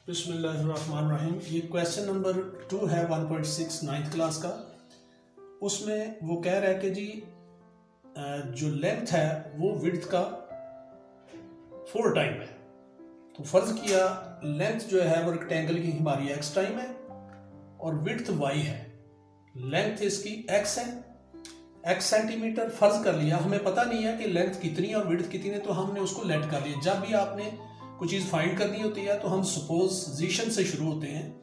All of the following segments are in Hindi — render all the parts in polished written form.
बिस्मिल्लाहिर्रहमानिर्रहीम। ये क्वेश्चन नंबर 2 है 1.6 9th क्लास का। उसमें वो कह रहा है कि जी जो लेंथ है वो विड्थ का 4 टाइम है। तो फर्ज किया लेंथ जो है वो रेक्टेंगल की हमारी x टाइम है और विड्थ y है। लेंथ इसकी x है, x सेंटीमीटर फर्ज कर लिया। हमें पता नहीं है कि लेंथ कितनी है और विड्थ कितनी है, तो हमने उसको लेट कर लिया। जब भी आपने कोई चीज फाइंड करनी होती है तो हम सुपोजिशन से शुरू होते हैं।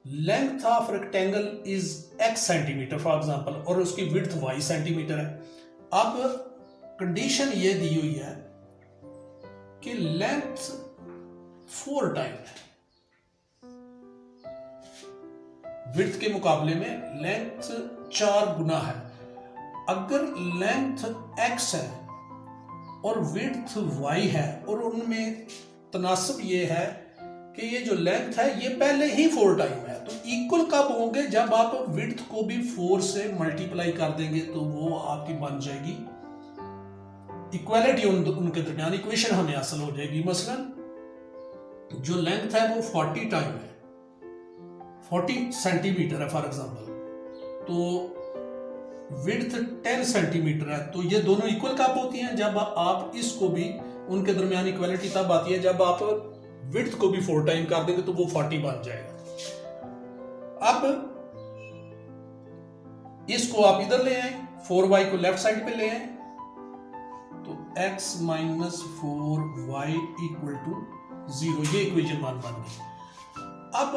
Length of rectangle is x centimetre for example और उसकी विड्थ y सेंटीमीटर है। अब कंडीशन ये दी हुई है कि लेंथ 4 टाइम है, विड्थ के मुकाबले में लेंथ 4 गुना है। अगर लेंथ x है और विड्थ y है और उनमें तनासब ये है कि ये जो लेंथ है ये पहले ही 4 टाइम है, तो इक्वल कब होंगे? जब आप विड्थ को भी 4 से मल्टीप्लाई कर देंगे तो वो आपकी बन जाएगी इक्वालिटी, उनके दरमियान इक्वेशन हमें हासिल हो जाएगी। मसलन जो लेंथ है वो 40 टाइम है, 40 सेंटीमीटर है फॉर एग्जांपल, तो विड्थ 10 सेंटीमीटर है। तो ये दोनों इक्वल कब होती हैं? जब आप इसको भी, उनके दरमियान इक्वालिटी तब आती है जब आप विड्थ को भी 4 टाइम कर देंगे तो वो 40 बन जाएगा। अब इसको आप इधर ले आए, 4y को लेफ्ट साइड पे ले आए, तो x minus 4y equal to 0, ये इक्वेशन मान बन गई। अब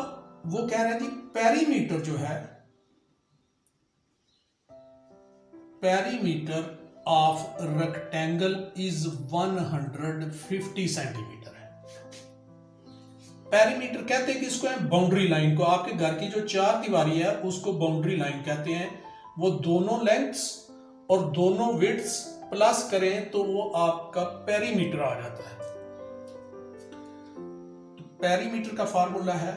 वो कह रहे हैं जी पेरीमीटर जो है, perimeter of rectangle is 150 centimetre है। पेरीमीटर कहते हैं कि इसको है बाउंड्री लाइन को, आपके घर की जो 4 दीवारी है उसको बाउंड्री लाइन कहते हैं। वो दोनों लेंथ्स और दोनों विड्थ्स प्लस करें तो वो आपका पेरीमीटर आ जाता है। तो पेरीमीटर का फार्मूला है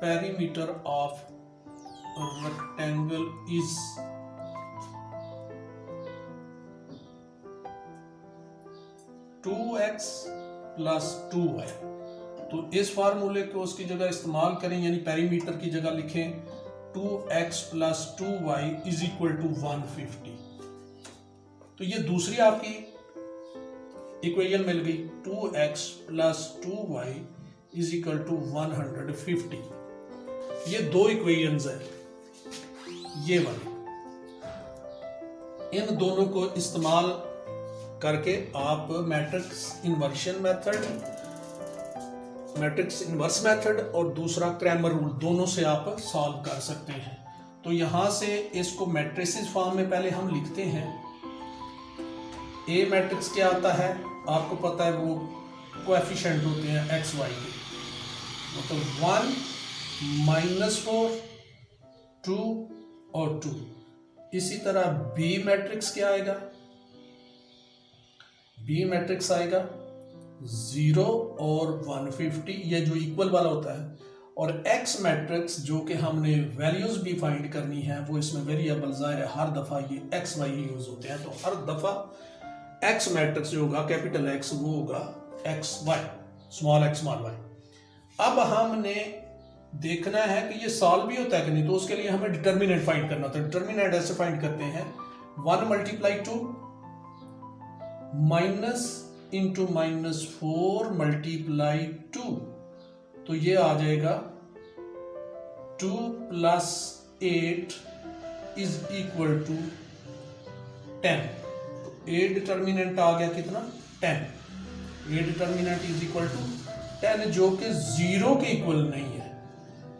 perimeter of rectangle is two x plus 2y। तो इस फार्मूले को उसकी जगह इस्तेमाल करें, यानी पेरीमीटर की जगह लिखें 2x plus 2y is equal to 150। तो ये दूसरी आपकी इक्वेशन मिल गई, 2x plus 2y is equal to 150। ये 2 इक्वेशंस है, ये वाली। इन दोनों को इस्तेमाल करके आप मैट्रिक्स इनवर्स मेथड और दूसरा क्रैमर रूल, दोनों से आप सॉल्व कर सकते हैं। तो यहां से इसको मैट्रिसेस फॉर्म में पहले हम लिखते हैं। ए मैट्रिक्स क्या आता है आपको पता है, वो कोएफिशिएंट होते हैं एक्स वाई के, मतलब 1 -4 2 और 2। इसी तरह बी मैट्रिक्स क्या आएगा? बी मैट्रिक्स आएगा 0 और 150, ये जो इक्वल वाला होता है। और एक्स मैट्रिक्स जो कि हमने वैल्यूज भी फाइंड करनी है, वो इसमें वेरिएबल ज़ाहिर है हर दफा ये एक्स वाई ही यूज होते हैं, तो हर दफा एक्स मैट्रिक्स जो होगा कैपिटल एक्स वो होगा x y, small x small y. अब हमने देखना है कि ये सॉल्व भी होता है कि नहीं, तो उसके लिए हमें डिटर्मिनेंट फाइंड करना होता है। डिटर्मिनेंट ऐसे फाइंड करते हैं 1 × 2 माइनस इंटू -4 × 2, तो ये आ जाएगा 2 + 8 इज इक्वल टू 10। तो ए डिटर्मिनेंट आ गया कितना? 10। A determinant is equal to 10, जो कि 0 के इक्वल नहीं है।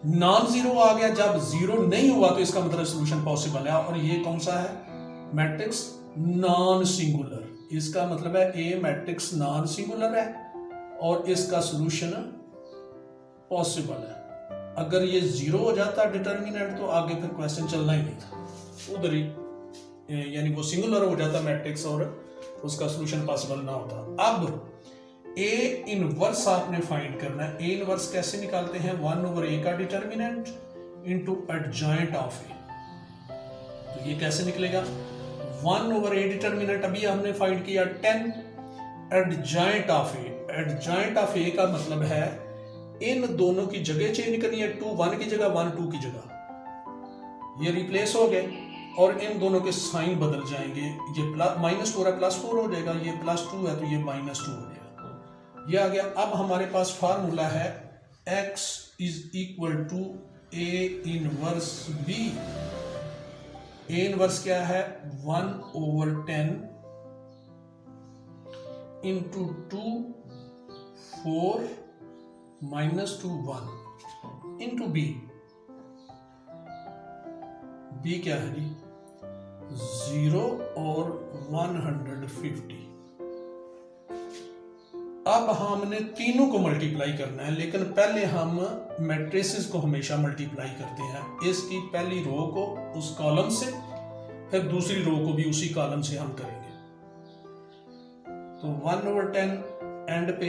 नॉन जीरो आ गया, जब 0 नहीं हुआ तो इसका मतलब सोल्यूशन पॉसिबल है। और ये कौन सा है? Matrix non singular. इसका मतलब है ए मैट्रिक्स नॉन सिंगुलर है और इसका सोल्यूशन पॉसिबल है। अगर ये 0 हो जाता डिटर्मिनेंट तो आगे फिर क्वेश्चन चलना ही नहीं था, उधर ही, यानी वो सिंगुलर हो जाता मैट्रिक्स और उसका सोल्यूशन पॉसिबल ना होता। अब ए इनवर्स आपने फाइंड करना है। ए इनवर्स कैसे निकालते हैं? 1/a का डिटर्मिनेंट इंटू एडजॉइंट ऑफ ए। तो ये कैसे निकलेगा? 1/a डिटर्मिनेंट अभी हमने फाइंड किया 10, adjoint of A. Adjoint of A का मतलब है इन दोनों की जगह चेंज करनी है, 2 1 की जगह, 1 2 की जगह, ये रिप्लेस हो गए और इन दोनों के साइन बदल जाएंगे। ये -4 है +4 हो जाएगा, ये +2 है तो ये -2 हो जाएगा, ये आ गया। अब हमारे पास फार्मूला है x = a inverse b। a inverse क्या है 1/10 इंटू 2 4 -2 1 इंटू b। b क्या है जी 0 और 150। अब हमने तीनों को मल्टीप्लाई करना है, लेकिन पहले हम मैट्रिसेस को हमेशा मल्टीप्लाई करते हैं। इसकी पहली रो को उस कॉलम से, फिर दूसरी रो को भी उसी कॉलम से हम करेंगे। तो 1/10 एंड पे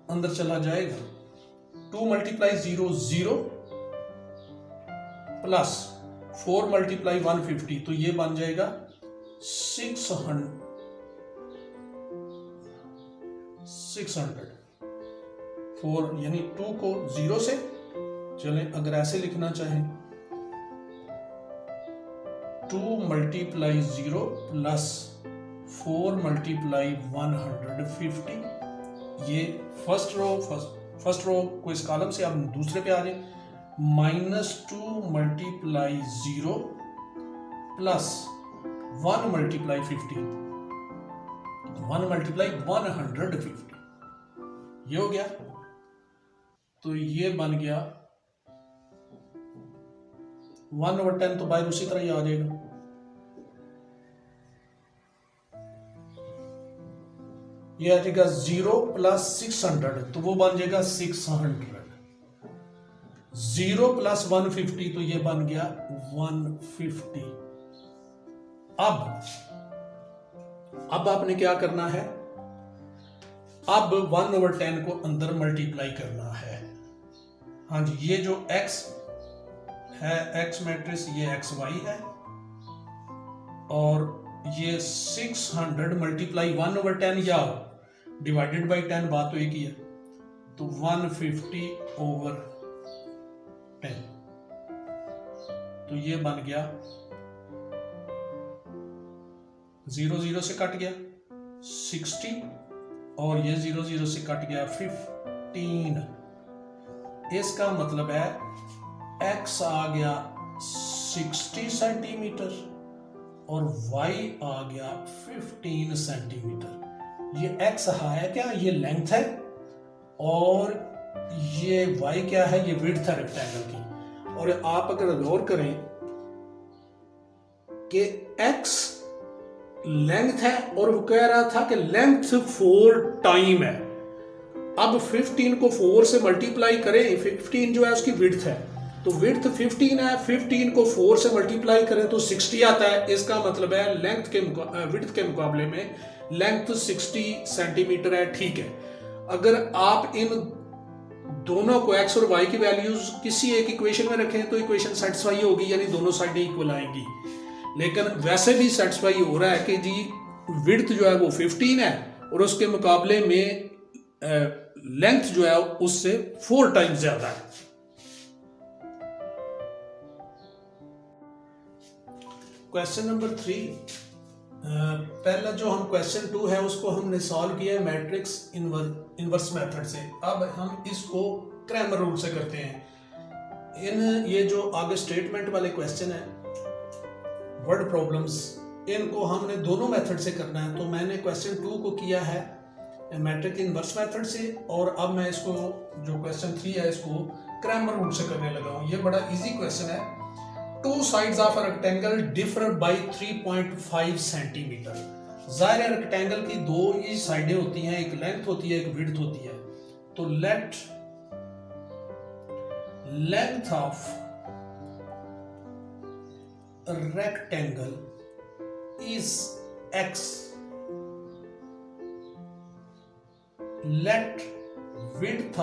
अंदर चला जाएगा, 2 × 0 0 प्लस 4 × 150, तो ये बन जाएगा 600 4 यानी 2 को 0 से चलें, अगर ऐसे लिखना चाहें 2 × 0 प्लस 4 × 150। ये फर्स्ट रो को इस कॉलम से आप दूसरे पे आ जाए, -2 × 0 प्लस 1 × 50, 1 × 150, ये हो गया। तो ये बन गया 1/10, तो बाहर उसी तरह ही आ जाएगा। ये आ जाएगा 0 प्लस 600, तो वो बन जाएगा 600। 0 प्लस 150, तो ये बन गया 150। अब आपने क्या करना है, अब 1/10 को अंदर मल्टीप्लाई करना है। हाँ जी, ये जो x है, x मैट्रिक्स, ये xy है, और ये 600 मल्टीप्लाई 1/10 या डिवाइडेड बाई 10, बात तो एक ही है, तो 150/10, तो ये बन गया 0 0 से कट गया 60, और ये 0 0 से कट गया 15। इसका मतलब है x आ गया 60 सेंटीमीटर और y आ गया 15 सेंटीमीटर। ये x है क्या, ये लेंथ है, और ये y क्या है, ये विड्थ है रेक्टेंगल की। और आप अगर गौर करें कि x लेंथ है, और वो कह रहा था कि लेंथ 4 टाइम है। अब 15 को 4 से मल्टीप्लाई करें, 15 जो है उसकी विड्थ है, तो विड्थ 15 है, 15 को 4 से मल्टीप्लाई करें तो 60 आता है। इसका मतलब है लेंथ के विड्थ के मुकाबले में लेंथ 60 सेंटीमीटर है। ठीक है, अगर आप इन दोनों को x और y की वैल्यूज किसी एक इक्वेशन में रखें तो इक्वेशन सेटिस्फाई होगी, यानी दोनों साइडें इक्वल आएंगी। लेकिन वैसे भी सेटिस्फाई हो रहा है कि जी विड्थ जो है वो 15 है और उसके मुकाबले में लेंथ जो है उससे 4 टाइम्स ज्यादा है। क्वेश्चन नंबर 3, पहला जो हम क्वेश्चन 2 है उसको हमने सॉल्व किया है मैट्रिक्स इनवर्स मेथड से। अब हम इसको क्रैमर रूल से करते हैं। ये जो आगे स्टेटमेंट वाले क्वेश्चन है, वर्ड प्रॉब्लम्स, इनको हमने दोनों मेथड से करना है। तो मैंने क्वेश्चन 2 को किया है मैट्रिक्स इनवर्स मेथड से, और अब मैं इसको जो क्वेश्चन 3 है इसको क्रैमर रूल से करने लगा हूँ। ये बड़ा इजी क्वेश्चन है। 2 sides of a rectangle differ by 3.5 centimetre. जाहिर है रेक्टेंगल की 2 ही साइडें होती हैं, एक लेंथ होती है, एक विड्थ होती है। तो late length of rectangle is x, let width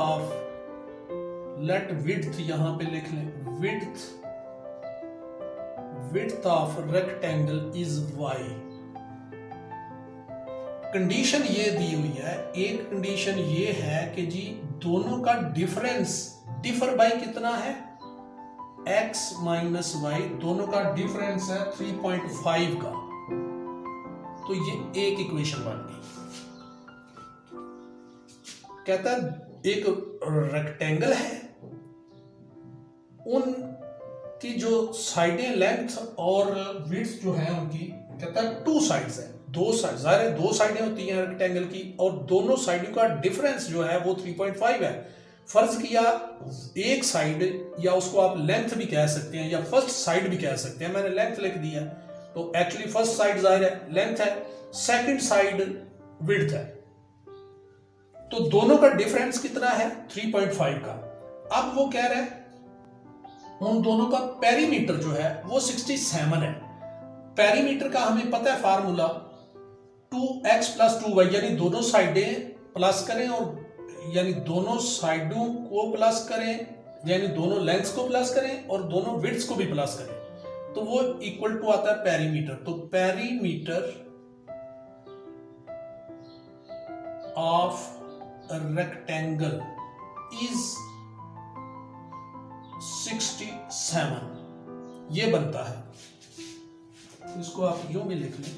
यहां पे लिख लें, width of rectangle is y। Condition ये दी हुई है, एक कंडीशन ये है कि जी दोनों का डिफरेंस डिफर बाय कितना है, x माइनस वाई, दोनों का डिफरेंस है 3.5 का। तो ये एक इक्वेशन बन गई। कहता है एक रेक्टेंगल है, उनकी जो साइडें लेंथ और विड्थ जो है उनकी, कहता है टू साइड्स है, दो साइड, ज़ाहिर है दो साइडें होती हैं रेक्टेंगल की, और दोनों साइडों का डिफरेंस जो है वो 3.5 है। फर्ज किया एक साइड, या उसको आप लेंथ भी कह सकते हैं या फर्स्ट साइड भी कह सकते हैं, मैंने लेंथ लिख दिया, तो एक्चुअली फर्स्ट साइड ज़ाहिर है लेंथ है, सेकंड साइड विड्थ है, तो दोनों का डिफरेंस कितना है 3.5 का। अब वो कह रहे हैं उन दोनों का पेरीमीटर जो है वो 67 है। पेरीमीटर का हमें पता है फार्मूला 2x प्लस 2y, यानी दोनों साइडें प्लस करें, और यानी दोनों साइडों को प्लस करें, यानी दोनों लेंथ्स को प्लस करें और दोनों विड्थ्स को भी प्लस करें, तो वो इक्वल टू आता है पेरीमीटर। तो पेरीमीटर ऑफ रेक्टेंगल इज 67, ये बनता है। इसको आप यूं भी लिख लें,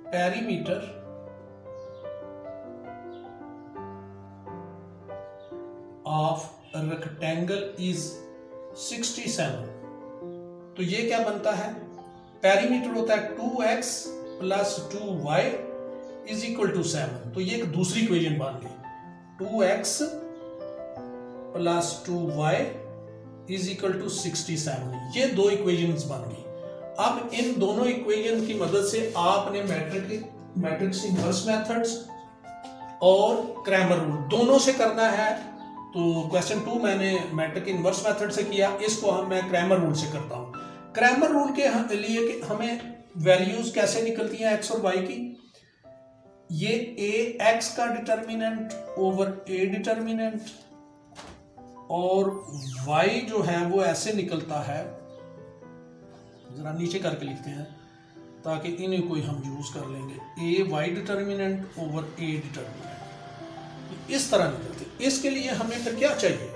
पेरीमीटर ऑफ रेक्टेंगल इज 67। तो ये क्या बनता है, पेरीमीटर होता है 2x plus 2y is equal to 7। तो ये एक दूसरी इक्वेशन बन गई, 2x plus 2y is equal to 67। ये दो इक्वेशंस बन गई। अब इन दोनों इक्वेशन की मदद से आपने मैट्रिक्स इनवर्स मेथड्स और क्रैमर रूल दोनों से करना है। तो क्वेश्चन 2 मैंने मैट्रिक्स इनवर्स मेथड से किया, इसको मैं क्रैमर रूल से करता हूं। क्रैमर रूल के लिए कि हमें वैल्यूज कैसे निकलती हैं x और y की, ये ax का डिटर्मिनेंट ओवर a डिटर्मिनेंट, और y जो है वो ऐसे निकलता है, जरा नीचे करके लिखते हैं ताकि इन्हीं को हम यूज कर लेंगे, a y determinant over a determinant, इस तरह निकलते। इसके लिए हमें फिर क्या चाहिए,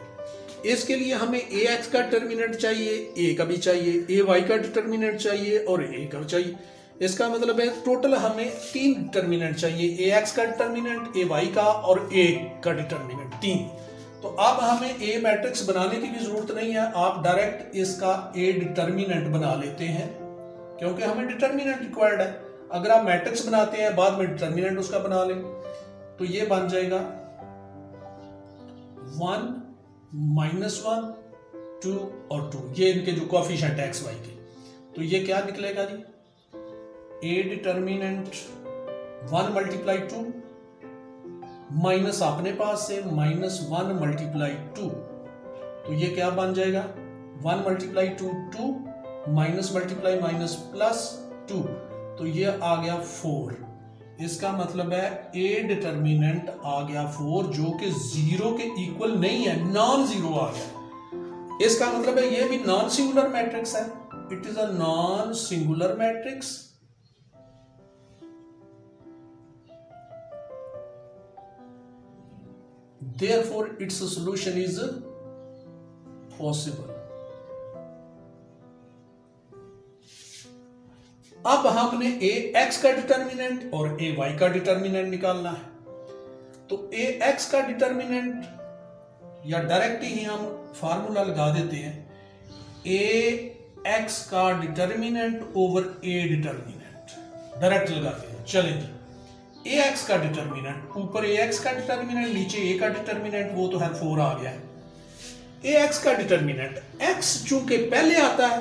इसके लिए हमें ax का डिटर्मिनेंट चाहिए, a का भी चाहिए, ay का डिटर्मिनेंट चाहिए और a का चाहिए। इसका मतलब है टोटल हमें 3 डिटर्मिनेंट चाहिए, ax का डिटर्मिनेंट, ay का और a का डिटर्मिनेंट, 3। तो अब हमें a मैट्रिक्स बनाने की भी जरूरत नहीं है, आप डायरेक्ट इसका a डिटर्मिनेंट बना लेते हैं, क्योंकि हमें डिटर्मिनेंट रिक्वायर्ड है। अगर आप मैट्रिक्स बनाते हैं बाद में डिटर्मिनेंट उसका बना लें, तो ये बन जाएगा 1 माइनस 1 2 और 2, ये इनके जो कोएफिशिएंट एक्स वाई के। तो ये क्या निकलेगा जी, a डिटर्मिनेंट 1 मल्टीप्लाई 2 माइनस अपने पास से माइनस 1 मल्टीप्लाई 2, तो ये क्या बन जाएगा 1 multiply 2 2, minus multiply minus plus 2, तो ये आ गया 4। इसका मतलब है a डिटर्मिनेंट आ गया 4, जो कि 0 के इक्वल नहीं है, नॉन जीरो आ गया। इसका मतलब है ये भी नॉन सिंगुलर मैट्रिक्स है, it is a non singular matrix. Therefore, its solution is possible. अब हमने ax का डिटर्मिनेंट और ay का डिटर्मिनेंट निकालना है। तो ax का डिटर्मिनेंट, या डायरेक्ट ही हम फार्मूला लगा देते हैं, ax का determinant over a determinant, direct लगाते हैं। चलेंगे, ax का डिटर्मिनेंट, ऊपर ax का डिटर्मिनेंट, नीचे a का डिटर्मिनेंट, वो तो है 4 आ गया है। ax का डिटर्मिनेंट, x चूंकि पहले आता है,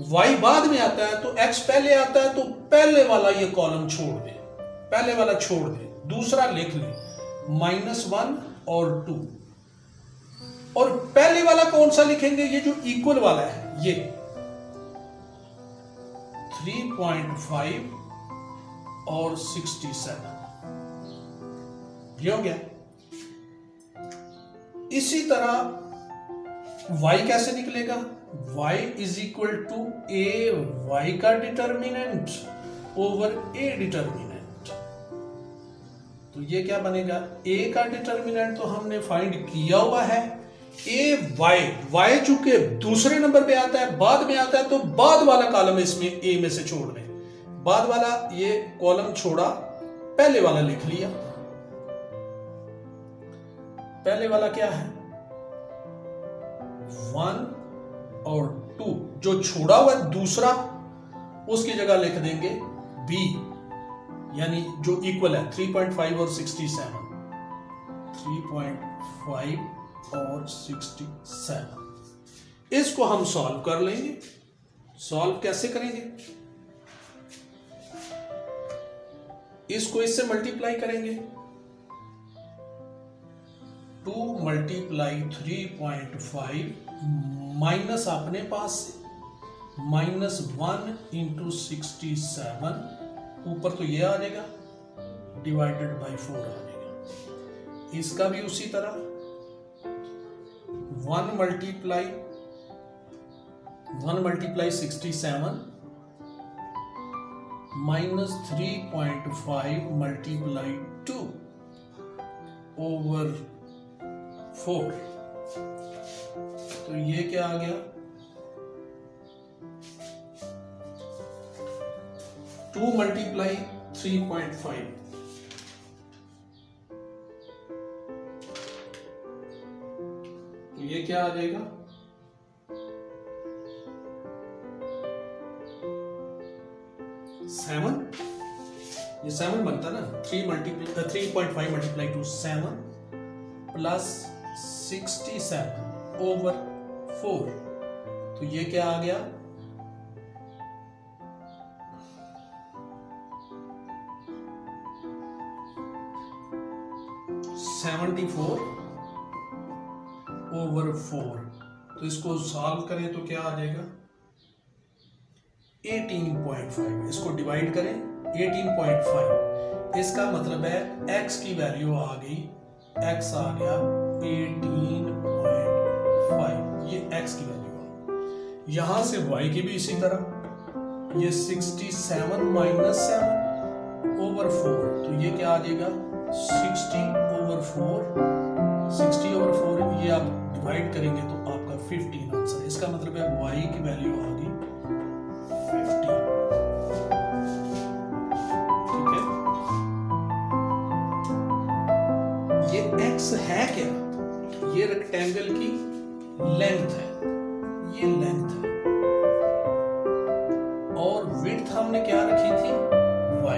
y बाद में आता है, तो x पहले आता है, तो पहले वाला ये कॉलम छोड़ दे, पहले वाला छोड़ दे, दूसरा लिख ले -1 और 2, और पहले वाला कौन सा लिखेंगे, ये जो इक्वल वाला है, ये 3.5 और 67, ये हो गया। इसी तरह y कैसे निकलेगा? y is equal to A y का डिटर्मिनेंट ओवर ए डिटर्मिनेंट। तो ये क्या बनेगा? a का डिटर्मिनेंट तो हमने फाइंड किया हुआ है, ए वाई चूंकि दूसरे नंबर पे आता है, बाद में आता है, तो बाद वाला कॉलम इसमें ए में से छोड़ दें। बाद वाला ये कॉलम छोड़ा, पहले वाला लिख लिया। पहले वाला क्या है? 1 और 2, जो छोड़ा हुआ दूसरा उसकी जगह लिख देंगे b, यानी जो इक्वल है 3.5 और 67, 3.5 और 67। इसको हम सॉल्व कर लेंगे। सॉल्व कैसे करेंगे? इसको इससे मल्टीप्लाई करेंगे। 2 मल्टीप्लाई 3.5 माइनस अपने पास से -1 इंटू 67, ऊपर तो ये आ जाएगा, डिवाइडेड बाई 4 आ जाएगा। इसका भी उसी तरह 1 मल्टीप्लाई 67 माइनस 3.5 मल्टीप्लाई 2 ओवर 4। तो ये क्या आ गया? 2 मल्टीप्लाई 3.5, तो ये क्या आ जाएगा? 7। ये 7 बनता ना, 3.5 मल्टीप्लाई टू 7 प्लस 67 ओवर 4। तो ये क्या आ गया? 74 ओवर 4। तो इसको सॉल्व करें तो क्या आ जाएगा? 18.5। इसको डिवाइड करें 18.5। इसका मतलब है x की वैल्यू आ गई, x आ गया 18.5। ये x की वैल्यू आ गई। यहां से y की भी इसी तरह, ये 67 माइनस 7 ओवर 4। तो ये क्या आ जाएगा? 60 ओवर 4। 60 ओवर 4 ये आप डिवाइड करेंगे तो आपका 15 आंसर। इसका मतलब है y की वैल्यू आ गई 15। ठीक है, ये x है क्या? ये रेक्टेंगल की लेंथ है, ये लेंथ है, और विड्थ हमने क्या रखी थी? y।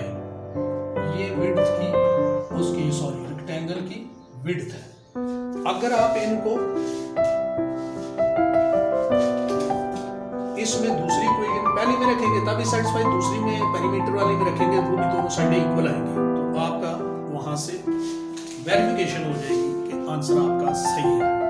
ये विड्थ की उसकी रेक्टेंगल की विड्थ है। अगर आप इनको इसमें दूसरी कोई पहली में रखेंगे तभी सेटिस्फाई, दूसरी में पेरीमीटर वाली में रखेंगे तो भी दोनों साइडें इक्वल आएंगी, तो आपका वहां से वेरिफिकेशन हो जाएगी कि आंसर आपका सही है।